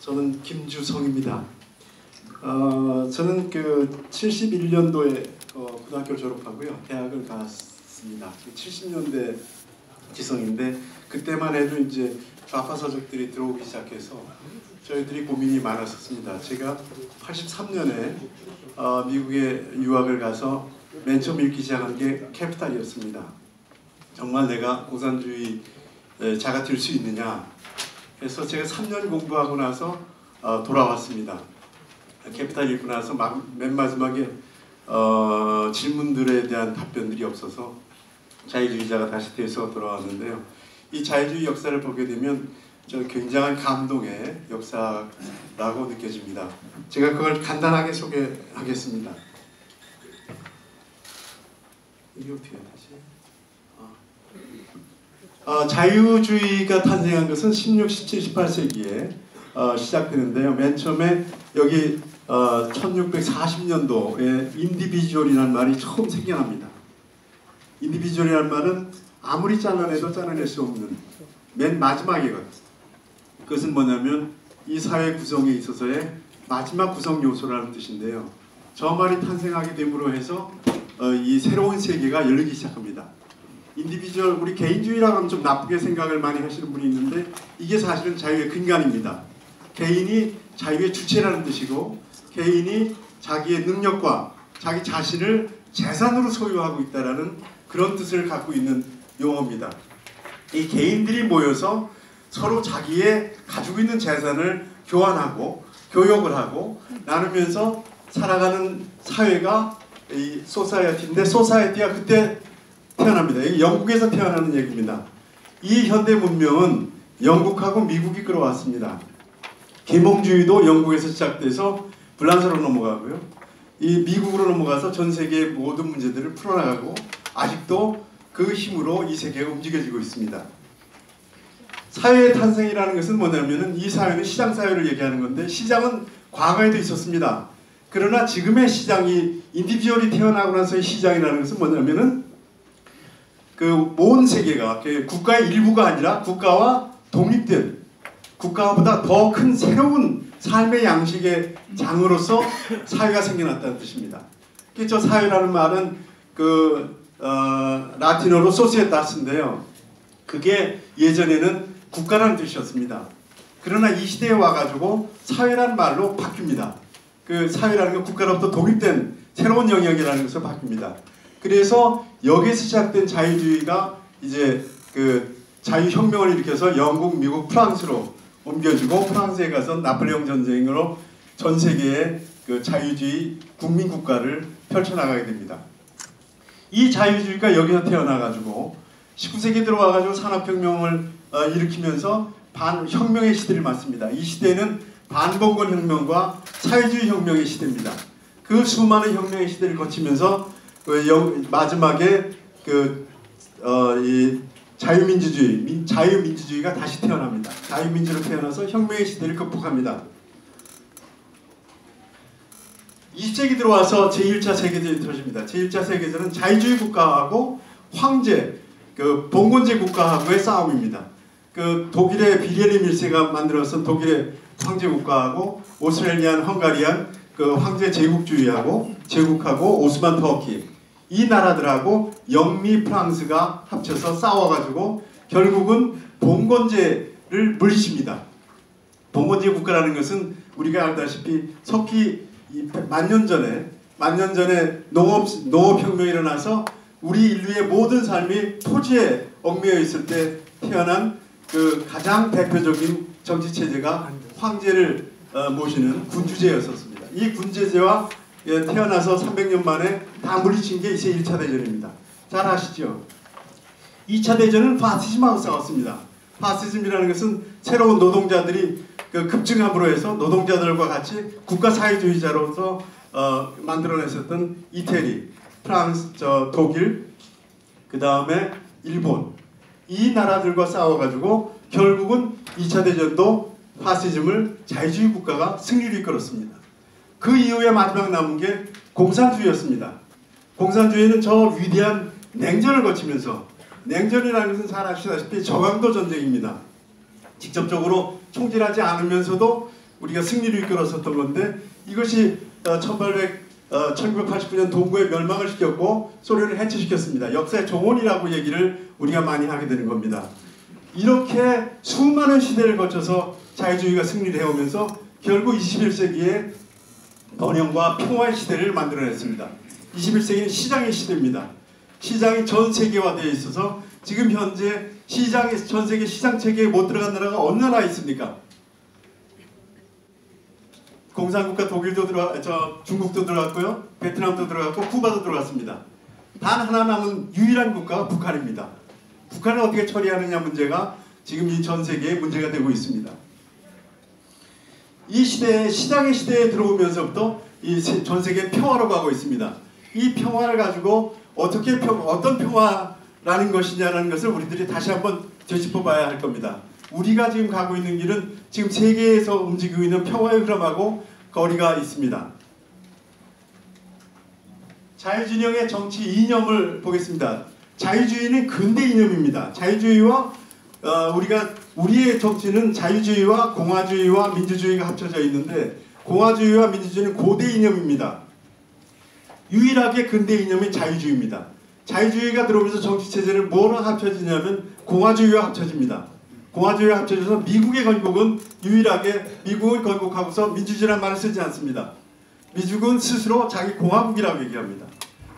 저는 김주성입니다. 저는 그 71년도에 고등학교 졸업하고요. 대학을 갔습니다. 70년대 지성인데 그때만 해도 이제 좌파 서적들이 들어오기 시작해서 저희들이 고민이 많았었습니다. 제가 83년에 미국에 유학을 가서 맨 처음 읽기 시작한 게 캐피탈이었습니다. 정말 내가 공산주의 자가 될 수 있느냐 해서 제가 3년 공부하고 나서 돌아왔습니다. 캐피탈 읽고 나서 맨 마지막에 질문들에 대한 답변들이 없어서 자유주의자가 다시 돼서 돌아왔는데요. 이 자유주의 역사를 보게 되면 저 굉장한 감동의 역사라고 느껴집니다. 제가 그걸 간단하게 소개하겠습니다. 이게 어떻게 되지? 자유주의가 탄생한 것은 16, 17, 18세기에 시작되는데요. 맨 처음에 여기 1640년도에 인디비주얼이라는 말이 처음 생겨납니다. 인디비주얼이라는 말은 아무리 잘라내도 잘라낼 수 없는 맨 마지막의 것. 그것은 뭐냐면 이 사회 구성에 있어서의 마지막 구성 요소라는 뜻인데요. 저 말이 탄생하게 됨으로 해서 이 새로운 세계가 열리기 시작합니다. 인디비주얼, 우리 개인주의라고 하면 좀 나쁘게 생각을 많이 하시는 분이 있는데 이게 사실은 자유의 근간입니다. 개인이 자유의 주체라는 뜻이고 개인이 자기의 능력과 자기 자신을 재산으로 소유하고 있다는 그런 뜻을 갖고 있는 용어입니다. 이 개인들이 모여서 서로 자기의 가지고 있는 재산을 교환하고 교역을 하고 나누면서 살아가는 사회가 이 소사이어티인데 소사이어티가 그때 태어납니다. 이게 영국에서 태어나는 얘기입니다. 이 현대 문명은 영국하고 미국이 끌어왔습니다. 계몽주의도 영국에서 시작돼서 불란서로 넘어가고요. 이 미국으로 넘어가서 전 세계의 모든 문제들을 풀어나가고 아직도 그 힘으로 이 세계가 움직여지고 있습니다. 사회의 탄생이라는 것은 뭐냐면은 이 사회는 시장 사회를 얘기하는 건데 시장은 과거에도 있었습니다. 그러나 지금의 시장이 인디비주얼이 태어나고 나서의 시장이라는 것은 뭐냐면은 그 온 세계가 국가의 일부가 아니라 국가와 독립된 국가보다 더 큰 새로운 삶의 양식의 장으로서 사회가 생겨났다는 뜻입니다. 저 사회라는 말은 라틴어로 소시에타스인데요. 그게 예전에는 국가라는 뜻이었습니다. 그러나 이 시대에 와가지고 사회라는 말로 바뀝니다. 그 사회라는 건 국가로부터 독립된 새로운 영역이라는 것으로 바뀝니다. 그래서 여기에서 시작된 자유주의가 이제 그 자유혁명을 일으켜서 영국, 미국, 프랑스로 옮겨지고 프랑스에 가서 나폴레옹 전쟁으로 전 세계의 그 자유주의 국민국가를 펼쳐나가게 됩니다. 이 자유주의가 여기서 태어나가지고 19세기 들어와가지고 산업혁명을 일으키면서 반혁명의 시대를 맞습니다. 이 시대는 반봉건 혁명과 사회주의 혁명의 시대입니다. 그 수많은 혁명의 시대를 거치면서 마지막에 이 자유민주주의가 다시 태어납니다. 자유민주로 태어나서 혁명의 시대를 극복합니다. 20세기 들어와서 제1차 세계대전이 터집니다. 제1차 세계대전은 자유주의 국가하고 황제, 봉건제 국가하고의 싸움입니다. 독일의 빌헬름 1세가 만들어서 독일의 황제 국가하고 오스트레일리안, 헝가리안 황제 제국주의하고 제국하고 오스만 터키 이 나라들하고 영미 프랑스가 합쳐서 싸워가지고 결국은 봉건제를 물리칩니다. 봉건제 국가라는 것은 우리가 알다시피 석기 만년 전에 농업혁명이 일어나서 우리 인류의 모든 삶이 토지에 얽매여 있을 때 태어난 그 가장 대표적인 정치체제가 황제를 모시는 군주제였었습니다. 이 군주제와 태어나서 300년 만에 다 물리친 게 이제 1차 대전입니다. 잘 아시죠? 2차 대전은 파시즘하고 싸웠습니다. 파시즘이라는 것은 새로운 노동자들이 급증함으로 해서 노동자들과 같이 국가사회주의자로서 만들어냈었던 이태리, 프랑스, 독일, 그 다음에 일본 이 나라들과 싸워가지고 결국은 2차 대전도 파시즘을 자유주의 국가가 승리를 이끌었습니다. 그 이후에 마지막 남은 게 공산주의였습니다. 공산주의는 저 위대한 냉전을 거치면서 냉전이라는 것은 잘 아시다시피 저강도 전쟁입니다. 직접적으로 총질하지 않으면서도 우리가 승리를 이끌었었던 건데 이것이 1989년 동구의 멸망을 시켰고 소련을 해체시켰습니다. 역사의 종언이라고 얘기를 우리가 많이 하게 되는 겁니다. 이렇게 수많은 시대를 거쳐서 자유주의가 승리를 해오면서 결국 21세기에 번영과 평화의 시대를 만들어냈습니다. 21세기는 시장의 시대입니다. 시장이 전 세계화되어 있어서 지금 현재 전 세계 시장 체계에 못 들어간 나라가 어느 나라 있습니까? 공산국가 독일도 중국도 들어갔고요. 베트남도 들어갔고 쿠바도 들어갔습니다. 단 하나 남은 유일한 국가가 북한입니다. 북한을 어떻게 처리하느냐 문제가 지금 이 전 세계의 문제가 되고 있습니다. 이 시대에 시장의 시대에 들어오면서부터 이 전 세계 평화로 가고 있습니다. 이 평화를 가지고 어떤 평화라는 것이냐는 것을 우리들이 다시 한번 되짚어봐야 할 겁니다. 우리가 지금 가고 있는 길은 지금 세계에서 움직이고 있는 평화의 흐름하고 거리가 있습니다. 자유진영의 정치 이념을 보겠습니다. 자유주의는 근대 이념입니다. 자유주의와 우리의 정치는 자유주의와 공화주의와 민주주의가 합쳐져 있는데 공화주의와 민주주의는 고대 이념입니다. 유일하게 근대 이념이 자유주의입니다. 자유주의가 들어오면서 정치체제를 뭐랑 합쳐지냐면 공화주의와 합쳐집니다. 공화주의와 합쳐져서 미국의 건국은 유일하게 미국을 건국하고서 민주주의라는 말을 쓰지 않습니다. 미국은 스스로 자기 공화국이라고 얘기합니다.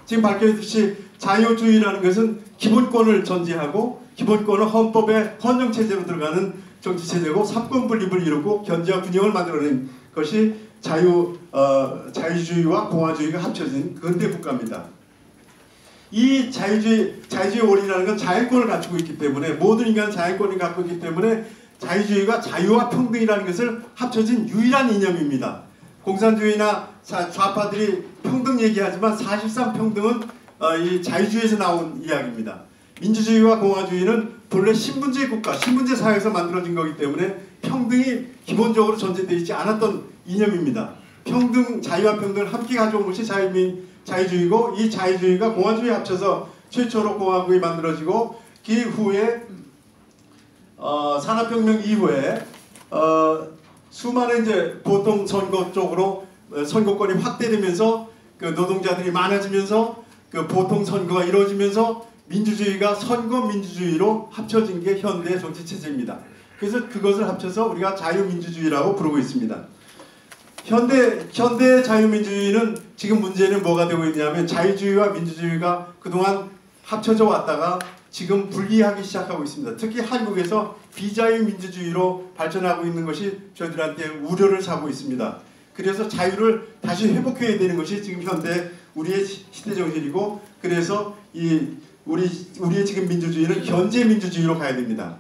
지금 밝혀있듯이 자유주의라는 것은 기본권을 전제하고 기본권은 헌법의 헌정체제로 들어가는 정치체제고 삼권분립을 이루고 견제와 균형을 만들어낸 것이 자유주의와 공화주의가 합쳐진 근대 국가입니다. 이 자유주의 원리라는 건 자율권을 갖추고 있기 때문에 모든 인간은 자율권을 갖고 있기 때문에 자유주의가 자유와 평등이라는 것을 합쳐진 유일한 이념입니다. 공산주의나 좌파들이 평등 얘기하지만 사실상 평등은 이 자유주의에서 나온 이야기입니다. 민주주의와 공화주의는 본래 신분제 국가, 신분제 사회에서 만들어진 거기 때문에 평등이 기본적으로 전제되어 있지 않았던 이념입니다. 자유와 평등을 함께 가져온 것이 자유주의고 이 자유주의가 공화주의에 합쳐서 최초로 공화국이 만들어지고 그 후에 산업혁명 이후에 수많은 이제 보통 선거 쪽으로 선거권이 확대되면서 그 노동자들이 많아지면서 그 보통 선거가 이루어지면서 민주주의가 선거 민주주의로 합쳐진 게 현대 정치 체제입니다. 그래서 그것을 합쳐서 우리가 자유민주주의라고 부르고 있습니다. 현대 자유민주주의는 지금 문제는 뭐가 되고 있냐면 자유주의와 민주주의가 그동안 합쳐져 왔다가 지금 분리하기 시작하고 있습니다. 특히 한국에서 비자유민주주의로 발전하고 있는 것이 저희들한테 우려를 사고 있습니다. 그래서 자유를 다시 회복해야 되는 것이 지금 현대 우리의 시대정신이고 그래서 우리의 지금 민주주의는 견제민주주의로 가야 됩니다.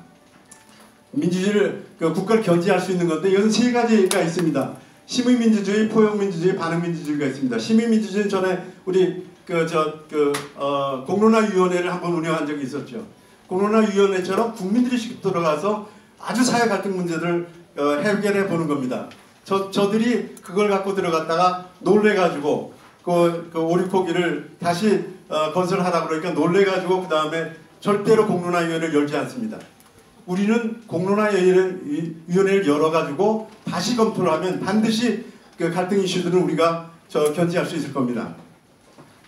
민주주의를 국가를 견제할 수 있는 건데 이것은 세 가지가 있습니다. 시민민주주의, 포용민주주의, 반응민주주의가 있습니다. 시민민주주의는 전에 우리 공론화위원회를 한번 운영한 적이 있었죠. 공론화위원회처럼 국민들이 직접 들어가서 아주 사회 갈등 문제를 해결해 보는 겁니다. 저들이 그걸 갖고 들어갔다가 놀래가지고 그 오리코기를 다시 건설하라 그러니까 놀래가지고 그 다음에 절대로 공론화위원회를 열지 않습니다. 우리는 공론화위원회를 열어가지고 다시 검토를 하면 반드시 그 갈등 이슈들은 우리가 견제할 수 있을 겁니다.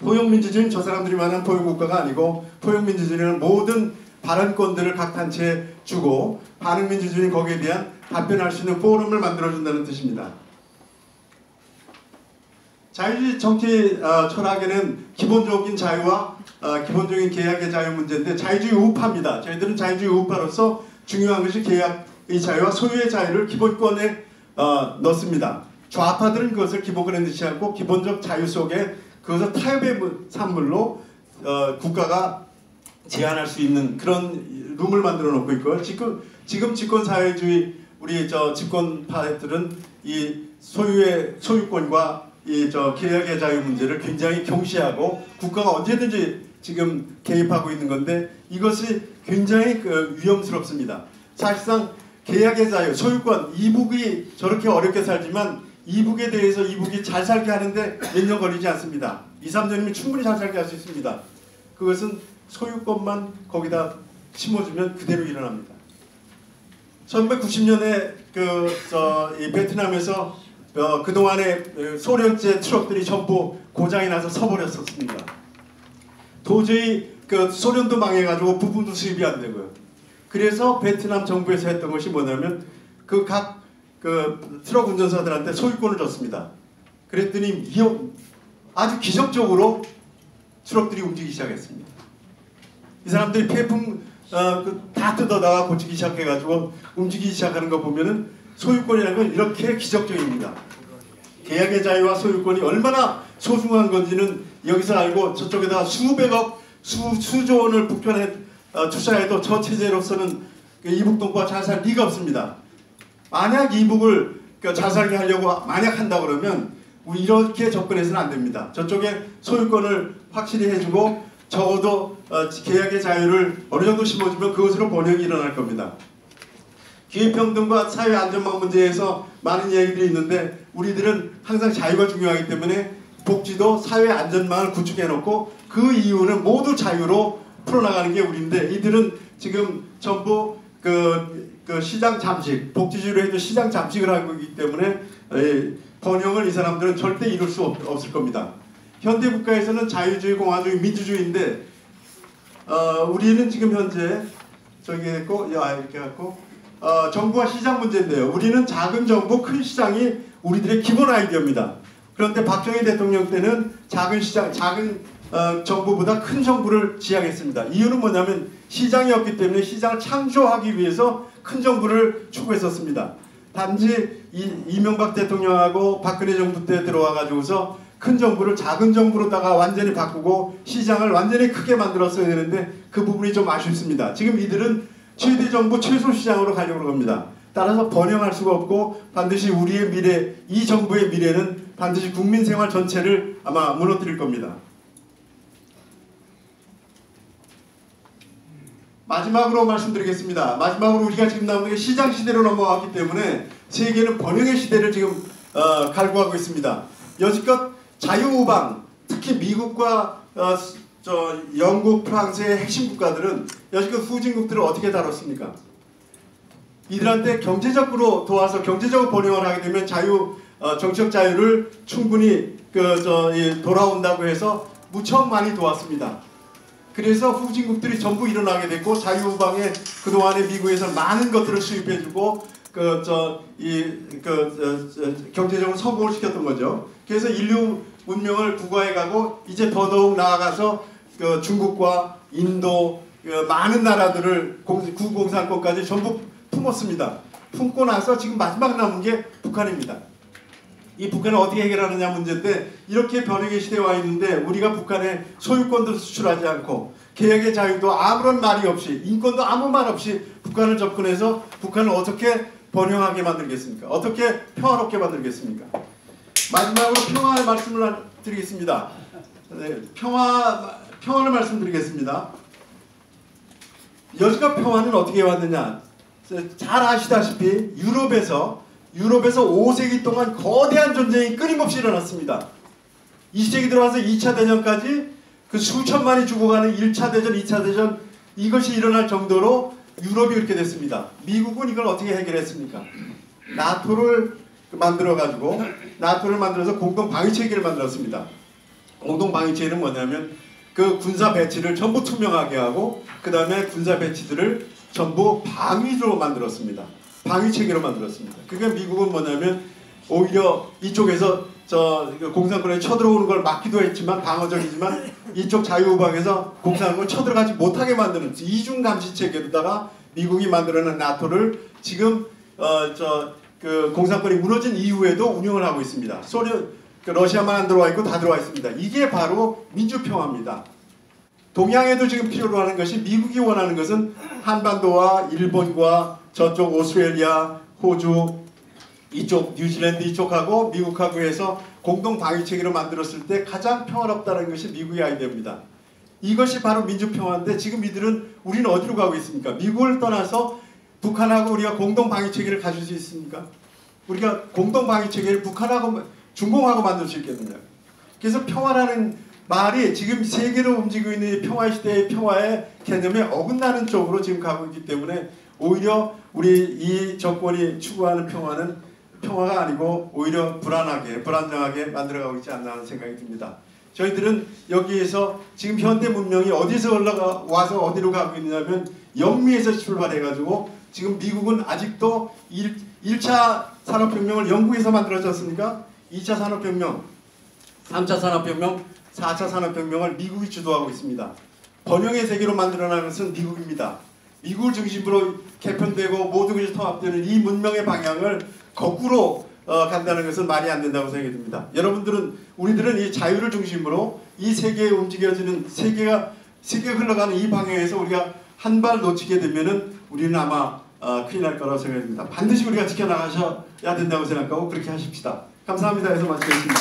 포용민주주의는 저 사람들이 말하는 포용국가가 아니고 포용민주주의는 모든 발언권들을 각 단체에 주고 반응민주주의는 거기에 대한 답변할 수 있는 포럼을 만들어준다는 뜻입니다. 자유주의 정치 철학에는 기본적인 자유와 기본적인 계약의 자유 문제인데 자유주의 우파입니다. 저희들은 자유주의 우파로서 중요한 것이 계약의 자유와 소유의 자유를 기본권에 넣습니다. 좌파들은 그것을 기본권에 넣지 않고 기본적 자유 속에 그것을 타협의 산물로 국가가 제한할 수 있는 그런 룸을 만들어 놓고 있고요. 지금 집권사회주의 우리 집권파들은 이 소유권과 계약의 자유 문제를 굉장히 경시하고 국가가 언제든지 지금 개입하고 있는 건데 이것이 굉장히 위험스럽습니다. 사실상 계약의 자유, 소유권, 이북이 저렇게 어렵게 살지만 이북에 대해서 이북이 잘 살게 하는데 몇 년 걸리지 않습니다. 2, 3년이면 충분히 잘 살게 할 수 있습니다. 그것은 소유권만 거기다 심어주면 그대로 일어납니다. 1990년에 이 베트남에서 그동안에 소련제 트럭들이 전부 고장이 나서 서버렸었습니다. 도저히 소련도 망해가지고 부품도 수입이 안 되고요. 그래서 베트남 정부에서 했던 것이 뭐냐면 각 트럭 운전사들한테 소유권을 줬습니다. 그랬더니 아주 기적적으로 트럭들이 움직이기 시작했습니다. 이 사람들이 폐품 다 뜯어다가 고치기 시작해가지고 움직이기 시작하는 거 보면은 소유권이라는 건 이렇게 기적적입니다. 계약의 자유와 소유권이 얼마나 소중한 건지는 여기서 알고 저쪽에다가 수백억, 수조 원을 북한에 투자해도 저 체제로서는 이북 동포가 잘 살 리가 없습니다. 만약 이북을 잘 살게 하려고 만약 한다 그러면 우리 이렇게 접근해서는 안 됩니다. 저쪽에 소유권을 확실히 해주고 적어도 계약의 자유를 어느 정도 심어주면 그것으로 번영이 일어날 겁니다. 기회평등과 사회안전망 문제에서 많은 얘기들이 있는데 우리들은 항상 자유가 중요하기 때문에 복지도 사회안전망을 구축해놓고 그 이유는 모두 자유로 풀어나가는 게 우리인데 이들은 지금 전부 시장 잠식, 복지주의로 해도 시장 잠식을 하고 있기 때문에 번영을 이 사람들은 절대 이룰 수 없을 겁니다. 현대 국가에서는 자유주의, 공화주의, 민주주의인데 우리는 지금 현재 저기 했고 이렇게 갖고 정부와 시장 문제인데요. 우리는 작은 정부, 큰 시장이 우리들의 기본 아이디어입니다. 그런데 박정희 대통령 때는 작은 시장, 정부보다 큰 정부를 지향했습니다. 이유는 뭐냐면 시장이었기 때문에 시장을 창조하기 위해서 큰 정부를 추구했었습니다. 단지 이명박 대통령하고 박근혜 정부 때 들어와 가지고서 큰 정부를 작은 정부로다가 완전히 바꾸고 시장을 완전히 크게 만들었어야 되는데 그 부분이 좀 아쉽습니다. 지금 이들은 최대 정부 최소 시장으로 가려고 합니다. 따라서 번영할 수가 없고 반드시 우리의 미래, 이 정부의 미래는 반드시 국민 생활 전체를 아마 무너뜨릴 겁니다. 마지막으로 말씀드리겠습니다. 마지막으로 우리가 지금 나오는 게 시장 시대로 넘어왔기 때문에 세계는 번영의 시대를 지금 갈구하고 있습니다. 여지껏 자유우방, 특히 미국과 영국, 프랑스의 핵심 국가들은 여지껏 후진국들을 어떻게 다뤘습니까? 이들한테 경제적으로 도와서 경제적으로 번영을 하게 되면 정치적 자유를 충분히 돌아온다고 해서 무척 많이 도왔습니다. 그래서 후진국들이 전부 일어나게 됐고 자유우방에 그동안에 미국에서 많은 것들을 수입해주고 경제적으로 성공을 시켰던 거죠. 그래서 인류 문명을 구가해 가고 이제 더더욱 나아가서 중국과 인도 많은 나라들을 구공산권까지 전부 품었습니다. 품고 나서 지금 마지막 남은 게 북한입니다. 이 북한을 어떻게 해결하느냐 문제인데 이렇게 변혁의 시대에 와 있는데 우리가 북한에 소유권도 수출하지 않고 개혁의 자유도 아무런 말이 없이 인권도 아무 말 없이 북한을 접근해서 북한을 어떻게 번영하게 만들겠습니까? 어떻게 평화롭게 만들겠습니까? 마지막으로 평화의 말씀을 드리겠습니다. 네, 평화를 말씀드리겠습니다. 여지껏 평화는 어떻게 왔느냐? 잘 아시다시피 유럽에서 5세기 동안 거대한 전쟁이 끊임없이 일어났습니다. 20세기 들어와서 2차 대전까지 그 수천만이 죽어가는 1차 대전, 2차 대전 이것이 일어날 정도로 유럽이 그렇게 됐습니다. 미국은 이걸 어떻게 해결했습니까? 나토를 만들어서 공동 방위 체계를 만들었습니다. 공동 방위 체계는 뭐냐면 그 군사 배치를 전부 투명하게 하고 그 다음에 군사 배치들을 전부 방위로 만들었습니다. 방위 체계로 만들었습니다. 그러니까 미국은 뭐냐면 오히려 이쪽에서 공산권에 쳐들어오는 걸 막기도 했지만 방어적이지만 이쪽 자유우방에서 공산권을 쳐들어가지 못하게 만드는 이중 감시 체계로다가 미국이 만들어낸 나토를 지금 공산권이 무너진 이후에도 운영을 하고 있습니다. 러시아만 안 들어와 있고 다 들어와 있습니다. 이게 바로 민주평화입니다. 동양에도 지금 필요로 하는 것이 미국이 원하는 것은 한반도와 일본과 저쪽 오스트레일리아, 호주, 이쪽 뉴질랜드 이쪽하고 미국하고 해서 공동 방위 체계를 만들었을 때 가장 평화롭다는 것이 미국의 아이디어입니다. 이것이 바로 민주평화인데 지금 우리는 어디로 가고 있습니까? 미국을 떠나서 북한하고 우리가 공동 방위 체계를 가질 수 있습니까? 우리가 공동 방위 체계를 북한하고 중공하고 만들 수 있겠느냐? 그래서 평화라는 말이 지금 세계를 움직이고 있는 평화 시대의 평화의 개념에 어긋나는 쪽으로 지금 가고 있기 때문에 오히려 우리 이 정권이 추구하는 평화는 평화가 아니고 오히려 불안정하게 만들어가고 있지 않나 하는 생각이 듭니다. 저희들은 여기에서 지금 현대 문명이 어디서 올라와서 어디로 가고 있느냐면 영미에서 출발해가지고 지금 미국은 아직도 1차 산업혁명을 영국에서 만들었지 않습니까? 2차 산업혁명, 3차 산업혁명, 4차 산업혁명을 미국이 주도하고 있습니다. 번영의 세계로 만들어나는 것은 미국입니다. 미국을 중심으로 개편되고 모든 것이 통합되는 이 문명의 방향을 거꾸로 간다는 것은 말이 안 된다고 생각이 듭니다. 우리들은 이 자유를 중심으로 이 세계에 움직여지는 세계가 흘러가는 이 방향에서 우리가 한 발 놓치게 되면은 우리는 아마 큰일 날 거라고 생각이 듭니다. 반드시 우리가 지켜나가셔야 된다고 생각하고 그렇게 하십시다. 감사합니다. 해서 마치겠습니다.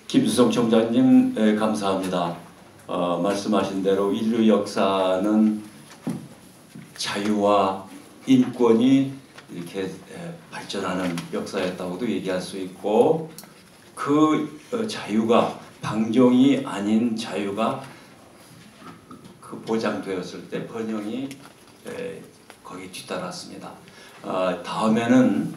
김수성 총장님 감사합니다. 말씀하신 대로 인류 역사는 자유와 인권이 이렇게 발전하는 역사였다고도 얘기할 수 있고 그 자유가 방종이 아닌 자유가 그 보장되었을 때 번영이 거기 뒤따랐습니다. 다음에는